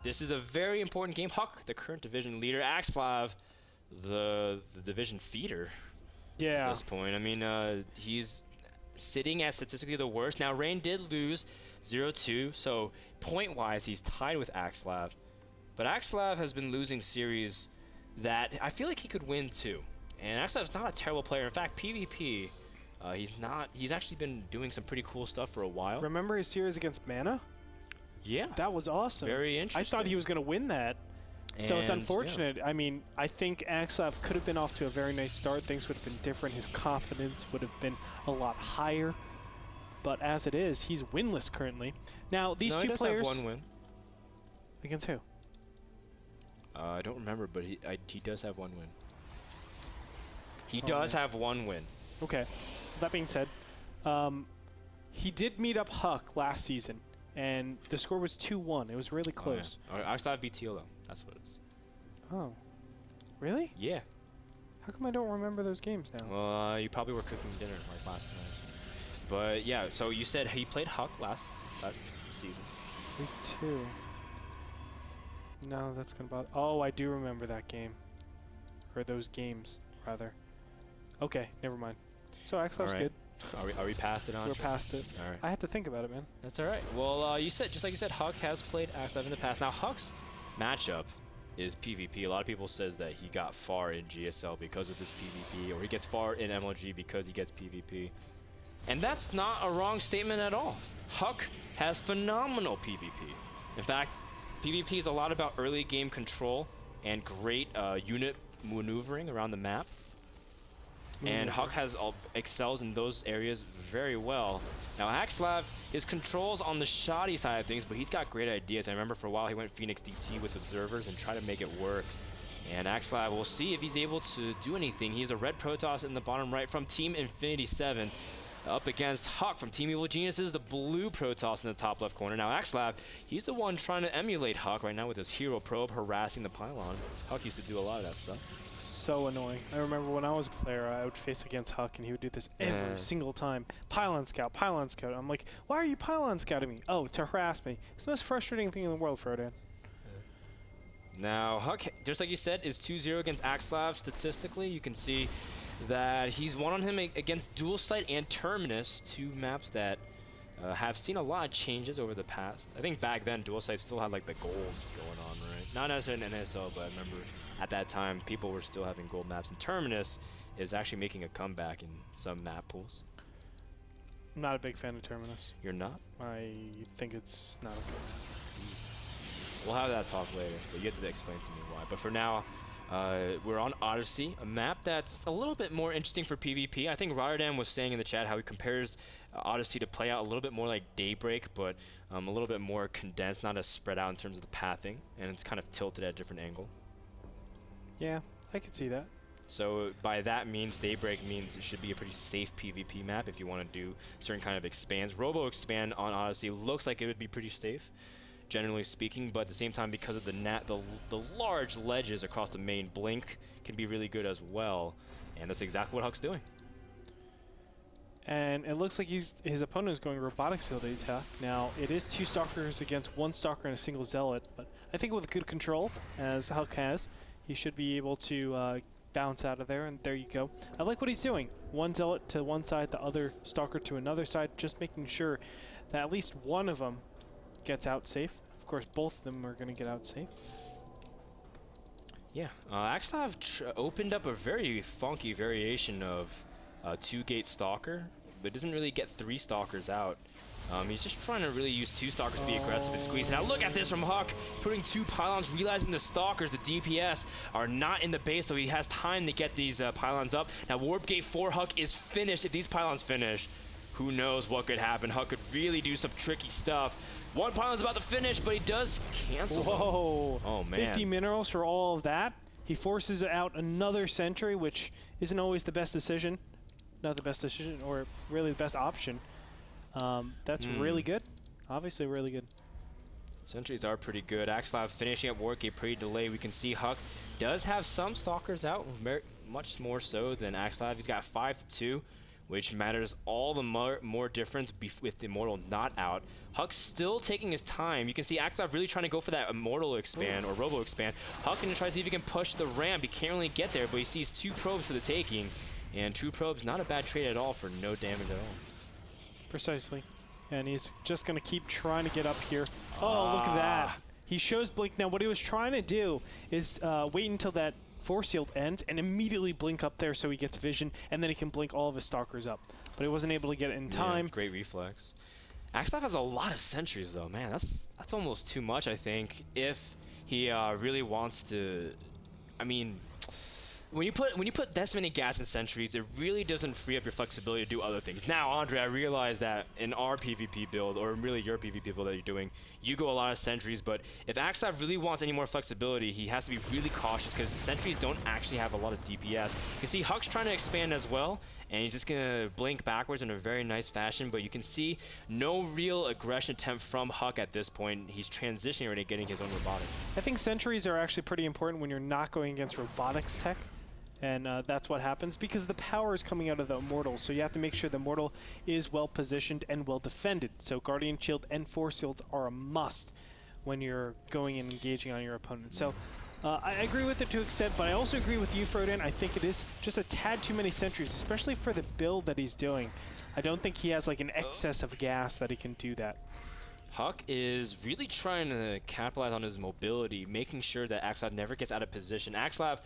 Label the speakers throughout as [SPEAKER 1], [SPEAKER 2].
[SPEAKER 1] this is a very important game. HuK, the current division leader. Axslav, the division feeder.
[SPEAKER 2] Yeah.
[SPEAKER 1] At this point, I mean, he's sitting at statistically the worst. Now, Rain did lose 0-2, so point-wise, he's tied with Axslav. But Axslav has been losing series that I feel like he could win too. And Axslav's not a terrible player. In fact, PvP, he's actually been doing some pretty cool stuff for a while.
[SPEAKER 2] Remember his series against Mana?
[SPEAKER 1] Yeah.
[SPEAKER 2] That was awesome.
[SPEAKER 1] Very interesting.
[SPEAKER 2] I thought he was going to win that. So it's unfortunate. Yeah. I mean, I think Axslav could have been off to a very nice start. Things would have been different. His confidence would have been a lot higher. But as it is, he's winless currently. Now, these two players...
[SPEAKER 1] he does have one win.
[SPEAKER 2] Against who?
[SPEAKER 1] I don't remember, but he does have one win. He does have one win.
[SPEAKER 2] Okay. That being said, he did meet up HuK last season, and the score was 2-1. It was really close.
[SPEAKER 1] Oh, yeah. Axslav beat Tealo. That's what it is.
[SPEAKER 2] Oh. Really?
[SPEAKER 1] Yeah.
[SPEAKER 2] How come I don't remember those games now?
[SPEAKER 1] Well, you probably were cooking dinner like last night. But yeah, so you said he played HuK last season.
[SPEAKER 2] Week 2. No, that's gonna bother. Oh, I do remember that game. Or those games, rather. Okay, never mind. So Axslav's good.
[SPEAKER 1] Are we past it on?
[SPEAKER 2] We're past it.
[SPEAKER 1] All right.
[SPEAKER 2] I had to think about it, man.
[SPEAKER 1] That's all right. Well, you said, just like you said, HuK has played Axslav in the past. Now, HuK's matchup is PvP. A lot of people says that he got far in GSL because of this PvP, or he gets far in MLG because he gets PvP. And that's not a wrong statement at all. HuK has phenomenal PvP. In fact, PvP is a lot about early game control and great unit maneuvering around the map. And HuK excels in those areas very well. Now, Axslav, his controls on the shoddy side of things, but he's got great ideas. I remember for a while he went Phoenix DT with observers and tried to make it work. And Axslav, we'll see if he's able to do anything. He's a red Protoss in the bottom right from Team Infinity 7. Up against HuK from Team Evil Geniuses, the blue Protoss in the top left corner. Now, Axslav, he's the one trying to emulate HuK right now with his hero probe harassing the pylon. HuK used to do a lot of that stuff.
[SPEAKER 2] So annoying. I remember when I was a player, I would face against HuK, and he would do this every single time. Pylon scout, pylon scout. I'm like, why are you pylon scouting me? Oh, to harass me. It's the most frustrating thing in the world, Frodan.
[SPEAKER 1] Now, HuK, just like you said, is 2-0 against Axslav. Statistically, you can see that he's won on him against Dual Sight and Terminus, two maps that have seen a lot of changes over the past. I think back then, Dual Sight still had like the gold going on, right? Not necessarily in NASL, but I remember at that time, people were still having gold maps. And Terminus is actually making a comeback in some map pools.
[SPEAKER 2] I'm not a big fan of Terminus.
[SPEAKER 1] You're not?
[SPEAKER 2] I think it's not a good map.
[SPEAKER 1] We'll have that talk later, but you have to explain to me why. But for now, we're on Odyssey, a map that's a little bit more interesting for PvP. I think Rotterdam was saying in the chat how he compares Odyssey to play out a little bit more like Daybreak, but a little bit more condensed, not as spread out in terms of the pathing, and it's kind of tilted at a different angle.
[SPEAKER 2] Yeah, I could see that.
[SPEAKER 1] So by that means, Daybreak means it should be a pretty safe PvP map if you want to do certain kind of expands. Robo Expand on Odyssey looks like it would be pretty safe, generally speaking, but at the same time, because of the large ledges across the main, Blink can be really good as well, and that's exactly what HuK's doing.
[SPEAKER 2] And it looks like his opponent is going Robotics Field attack. Now, it is 2 Stalkers against 1 Stalker and a single Zealot, but I think with good control, as HuK has, he should be able to bounce out of there, and there you go. I like what he's doing. 1 Zealot to one side, the other Stalker to another side, just making sure that at least one of them gets out safe. Of course, both of them are going to get out safe.
[SPEAKER 1] Yeah, Axslav opened up a very funky variation of 2-gate Stalker, but doesn't really get 3 Stalkers out. He's just trying to really use 2 Stalkers to be aggressive and squeeze. Now look at this from HuK, putting 2 pylons, realizing the Stalkers, the DPS, are not in the base, so he has time to get these pylons up. Now Warp Gate 4 HuK is finished. If these pylons finish, who knows what could happen. HuK could really do some tricky stuff. 1 pylon's about to finish, but he does cancel.
[SPEAKER 2] Whoa.
[SPEAKER 1] Them. Oh man.
[SPEAKER 2] 50 minerals for all of that. He forces out another sentry, which isn't always the best decision. Not the best decision, or really the best option. That's really good. Obviously really good.
[SPEAKER 1] Sentries are pretty good. Axslav finishing up Warp Gate pretty delayed. We can see HuK does have some Stalkers out, much more so than Axslav. He's got 5-2 which matters all the more difference with Immortal not out. HuK's still taking his time. You can see Axslav really trying to go for that Immortal expand or Robo expand. HuK gonna try to see if he can push the ramp. He can't really get there, but he sees 2 probes for the taking. And 2 probes, not a bad trade at all for no damage at all.
[SPEAKER 2] Precisely. And he's just going to keep trying to get up here. Oh, look at that. He shows Blink. Now, what he was trying to do is wait until that Force Field ends and immediately blink up there so he gets vision, and then he can blink all of his Stalkers up. But he wasn't able to get it in time.
[SPEAKER 1] Yeah, great reflex. Axslav has a lot of sentries, though. Man, that's almost too much, I think, if he really wants to... I mean... When you put this many gas and sentries, it really doesn't free up your flexibility to do other things. Now, Andre, I realize that in our PvP build, or really your PvP build that you're doing, you go a lot of sentries, but if Axslav really wants any more flexibility, he has to be really cautious because sentries don't actually have a lot of DPS. You can see HuK's trying to expand as well, and he's just going to blink backwards in a very nice fashion, but you can see no real aggression attempt from HuK at this point. He's transitioning already, getting his own robotics.
[SPEAKER 2] I think sentries are actually pretty important when you're not going against robotics tech. And that's what happens because the power is coming out of the Immortal. So you have to make sure the Immortal is well positioned and well defended. So Guardian Shield and Force Shields are a must when you're going and engaging on your opponent. So I agree with it to an extent, but I also agree with you, Frodan. I think it is just a tad too many sentries, especially for the build that he's doing. I don't think he has like an excess of gas that he can do that.
[SPEAKER 1] HuK is really trying to capitalize on his mobility, making sure that Axslav never gets out of position. Axslav,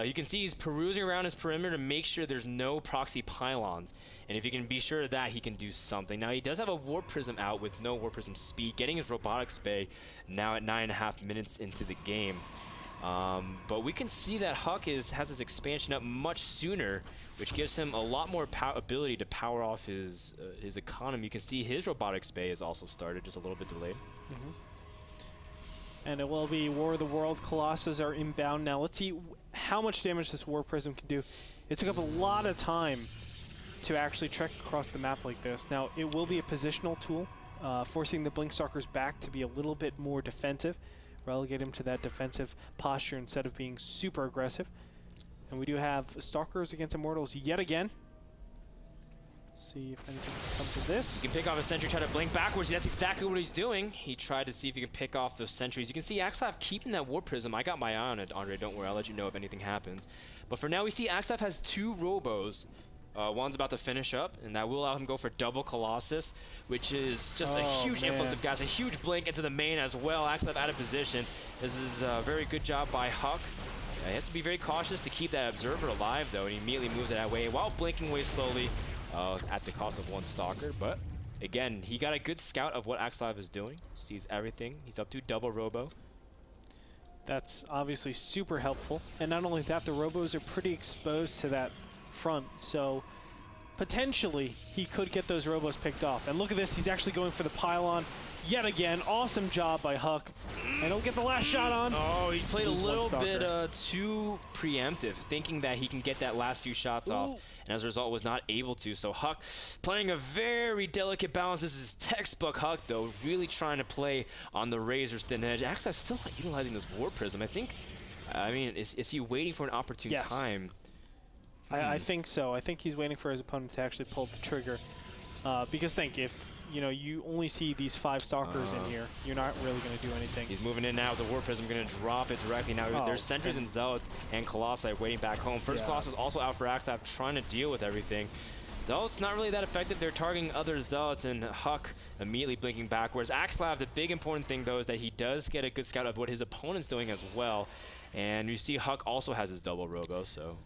[SPEAKER 1] you can see he's perusing around his perimeter to make sure there's no proxy pylons. And if you can be sure of that, he can do something. Now, he does have a Warp Prism out with no Warp Prism speed, getting his Robotics Bay now at 9.5 minutes into the game. But we can see that HuK has his expansion up much sooner, which gives him a lot more ability to power off his economy. You can see his Robotics Bay has also started, just a little bit delayed.
[SPEAKER 2] And it will be War of the Worlds. Colossus are inbound. Now let's see how much damage this War Prism can do. It took up a lot of time to actually trek across the map like this. Now it will be a positional tool, forcing the Blink Stalkers back to be a little bit more defensive. Relegate him to that defensive posture instead of being super aggressive. And we do have Stalkers against Immortals yet again. See if anything can come to this.
[SPEAKER 1] He can pick off a sentry, try to blink backwards. That's exactly what he's doing. He tried to see if he can pick off those sentries. You can see Axslav keeping that Warp Prism. I got my eye on it, Andre. Don't worry. I'll let you know if anything happens. But for now, we see Axslav has 2 Robos. One's about to finish up, and that will allow him to go for double Colossus, which is just a huge influx of gas, a huge blink into the main as well. Axslav out of position. This is a very good job by HuK. He has to be very cautious to keep that Observer alive, though, and he immediately moves it that way while blinking away slowly at the cost of 1 Stalker. But again, he got a good scout of what Axslav is doing. Sees everything. He's up to double Robo.
[SPEAKER 2] That's obviously super helpful. And not only that, the Robos are pretty exposed to that front, so potentially he could get those Robos picked off. And look at this, he's actually going for the pylon yet again. Awesome job by HuK, and he'll get the last shot on.
[SPEAKER 1] Oh, he played a little bit too preemptive, thinking that he can get that last few shots off, and as a result was not able to. So HuK playing a very delicate balance. This is textbook HuK, though, really trying to play on the razor's thin edge. Axslav still not utilizing this Warp Prism. I mean, is he waiting for an opportune time?
[SPEAKER 2] I think so. I think he's waiting for his opponent to actually pull the trigger. Because think, if you only see these 5 Stalkers in here, you're not really going to do anything.
[SPEAKER 1] He's moving in now. The Warp Prism going to drop it directly. Now there's Sentries and Zealots and Colossi waiting back home. First Colossus also out for Axslav, trying to deal with everything. Zealots not really that effective. They're targeting other Zealots, and HuK immediately blinking backwards. Axslav, the big important thing, though, is that he does get a good scout of what his opponent's doing as well. And you see HuK also has his double Robo, so...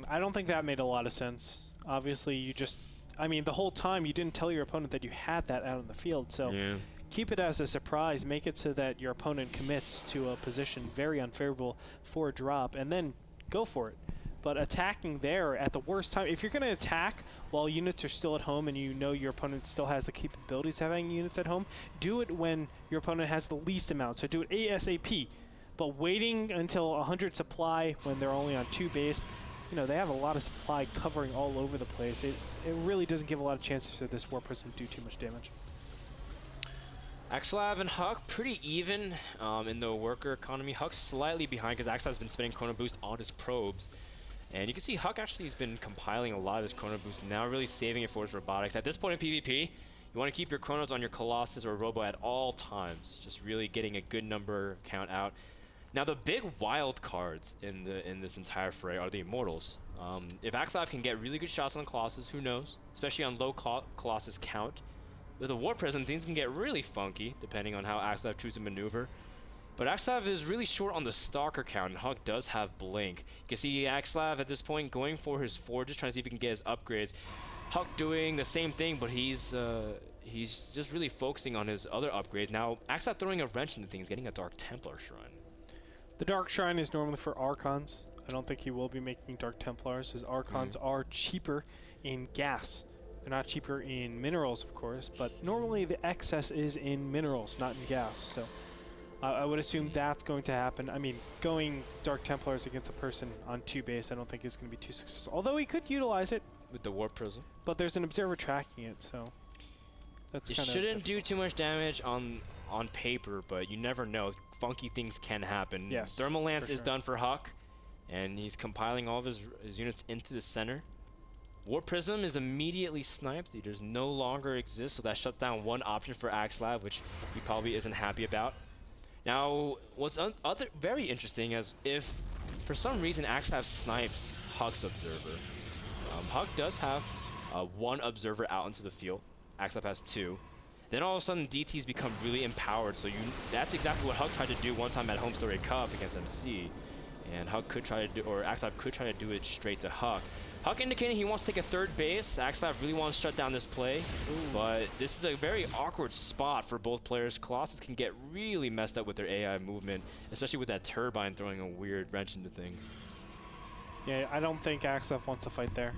[SPEAKER 2] I don't think that made a lot of sense. Obviously, you just... I mean, the whole time you didn't tell your opponent that you had that out in the field, so keep it as a surprise. Make it so that your opponent commits to a position very unfavorable for a drop, and then go for it. But attacking there at the worst time, if you're going to attack while units are still at home and you know your opponent still has the capabilities of having units at home, do it when your opponent has the least amount. So do it ASAP. But waiting until 100 supply when they're only on 2 base, they have a lot of supply covering all over the place. It really doesn't give a lot of chances for this Warp Prism to do too much damage.
[SPEAKER 1] Axslav and HuK pretty even in the worker economy. HuK's slightly behind because Axslav's been spending Chrono Boost on his probes. And you can see HuK actually has been compiling a lot of his chrono boost, now really saving it for his robotics. At this point in PvP, you want to keep your chronos on your Colossus or Robo at all times, just really getting a good number count out. Now the big wild cards in this entire fray are the Immortals. If Axslav can get really good shots on Colossus, who knows? Especially on low Colossus count. With the Warp Prism, things can get really funky, depending on how Axslav chooses to maneuver. But Axslav is really short on the Stalker count, and HuK does have Blink. You can see Axslav at this point going for his Forges, trying to see if he can get his upgrades. HuK doing the same thing, but he's just really focusing on his other upgrades. Now, Axslav throwing a wrench into things, getting a Dark Templar Shrine.
[SPEAKER 2] The Dark Shrine is normally for Archons. I don't think he will be making Dark Templars. His Archons are cheaper in gas. They're not cheaper in minerals, of course, but normally the excess is in minerals, not in gas. So I would assume that's going to happen. I mean, going Dark Templars against a person on 2 base, I don't think is going to be too successful. Although he could utilize it.
[SPEAKER 1] With the Warp Prism.
[SPEAKER 2] But there's an Observer tracking it, so that's
[SPEAKER 1] it
[SPEAKER 2] kind of
[SPEAKER 1] shouldn't do too much damage on paper, but you never know. Funky things can happen.
[SPEAKER 2] Yes,
[SPEAKER 1] Thermal Lance is
[SPEAKER 2] sure.
[SPEAKER 1] done for HuK, and he's compiling all of his units into the center. Warp Prism is immediately sniped. He does no longer exist, so that shuts down one option for Axslav, which he probably isn't happy about. Now, what's very interesting is if, for some reason, Axslav snipes HuK's Observer. HuK does have 1 Observer out into the field. Axslav has 2. Then all of a sudden, DTs become really empowered. So that's exactly what HuK tried to do one time at Home Story Cup against MC. And HuK could try to do, or Axslav could try to do it straight to HuK. HuK indicating he wants to take a 3rd base. Axslav really wants to shut down this play. But this is a very awkward spot for both players. Colossus can get really messed up with their AI movement, especially with that Turbine throwing a weird wrench into things.
[SPEAKER 2] Yeah, I don't think Axslav wants to fight there.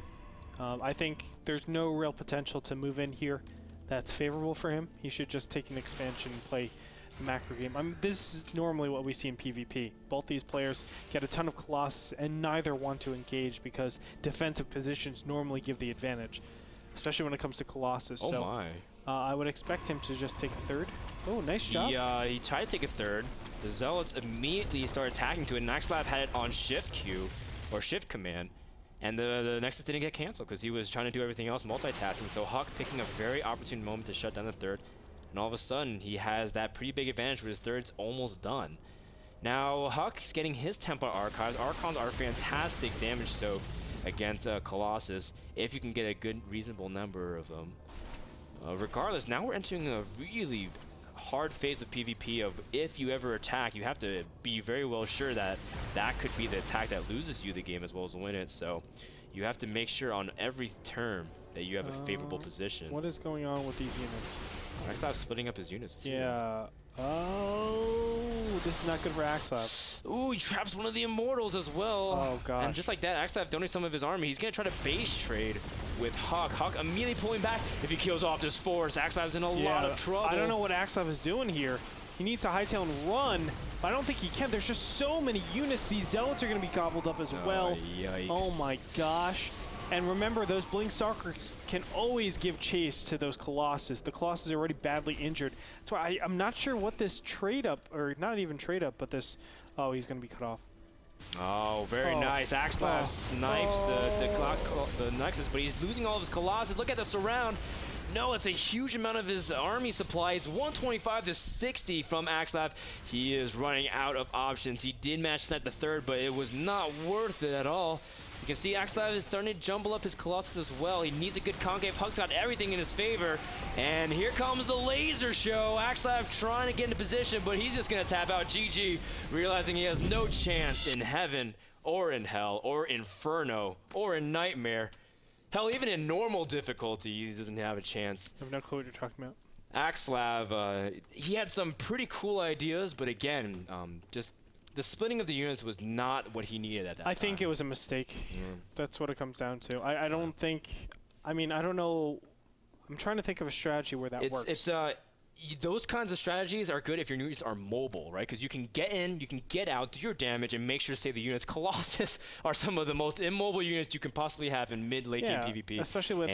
[SPEAKER 2] I think there's no real potential to move in here that's favorable for him. He should just take an expansion and play the macro game. I mean, this is normally what we see in PvP. Both these players get a ton of Colossus and neither want to engage because defensive positions normally give the advantage, especially when it comes to Colossus.
[SPEAKER 1] Oh
[SPEAKER 2] so,
[SPEAKER 1] my.
[SPEAKER 2] I would expect him to just take a 3rd. Oh, nice job.
[SPEAKER 1] He tried to take a 3rd. The Zealots immediately started attacking to it, and Axslav had it on shift queue, or shift command. And the Nexus didn't get canceled because he was trying to do everything else multitasking. So HuK picking a very opportune moment to shut down the 3rd. And all of a sudden, he has that pretty big advantage where his 3rd's almost done. Now, HuK is getting his Templar Archives. Archons are fantastic damage soak against Colossus if you can get a good, reasonable number of them. Regardless, now we're entering a really hard phase of PvP of if you ever attack, you have to be very well sure that that could be the attack that loses you the game as well as win it. So you have to make sure on every turn that you have a favorable position.
[SPEAKER 2] What is going on with these units?
[SPEAKER 1] Axslav splitting up his units too.
[SPEAKER 2] Yeah. Oh, this is not good for Axslav.
[SPEAKER 1] Ooh, he traps one of the Immortals as well.
[SPEAKER 2] Oh, gosh.
[SPEAKER 1] And just like that, Axslav donates some of his army. He's going to try to base trade with HuK. HuK immediately pulling back. If he kills off this force, Axslav's in a lot of trouble.
[SPEAKER 2] I don't know what Axslav is doing here. He needs to hightail and run, but I don't think he can. There's just so many units. These Zealots are going to be gobbled up as well.
[SPEAKER 1] Yikes.
[SPEAKER 2] Oh my gosh. And remember, those Blink Stalkers can always give chase to those Colossus. The Colossus are already badly injured. That's why I'm not sure what this trade up, or not even trade up, but this, oh, he's going to be cut off.
[SPEAKER 1] Oh, very nice. Axslav snipes the Nexus, but he's losing all of his Colossus. Look at the surround. No, it's a huge amount of his army supply. It's 125 to 60 from Axslav. He is running out of options. He did match snipe the 3rd, but it was not worth it at all. You can see Axslav is starting to jumble up his Colossus as well. He needs a good concave. HuK's got everything in his favor. And here comes the laser show. Axslav trying to get into position, but he's just going to tap out GG, realizing he has no chance in heaven or in hell or inferno or in nightmare. Hell, even in normal difficulty, he doesn't have a chance.
[SPEAKER 2] I have no clue what you're talking about.
[SPEAKER 1] Axslav, he had some pretty cool ideas, but again, just the splitting of the units was not what he needed at that time.
[SPEAKER 2] I think it was a mistake. Yeah. That's what it comes down to. I don't think, I mean, I don't know. I'm trying to think of a strategy where that works.
[SPEAKER 1] Those kinds of strategies are good if your units are mobile, right? Because you can get in, you can get out, do your damage, and make sure to save the units. Colossus are some of the most immobile units you can possibly have in mid-late game PvP.
[SPEAKER 2] Especially with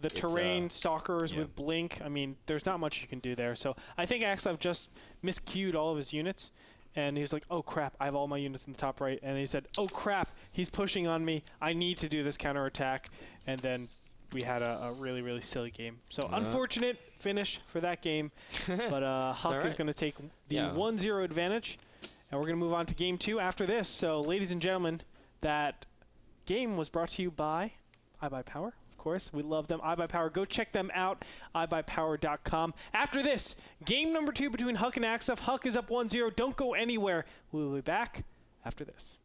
[SPEAKER 2] the terrain stalkers with Blink. I mean, there's not much you can do there. So I think Axslav just miscued all of his units, and he was like, oh crap, I have all my units in the top right. And he said, oh crap, he's pushing on me. I need to do this counterattack. And then we had a really, really silly game. So unfortunate finish for that game. But HuK is going to take the 1-0 advantage. And we're going to move on to game 2 after this. So ladies and gentlemen, that game was brought to you by iBuyPower. Of course, we love them. iBuyPower, go check them out, iBuyPower.com. After this, game number 2 between HuK and Axslav. HuK is up 1-0. Don't go anywhere. We'll be back after this.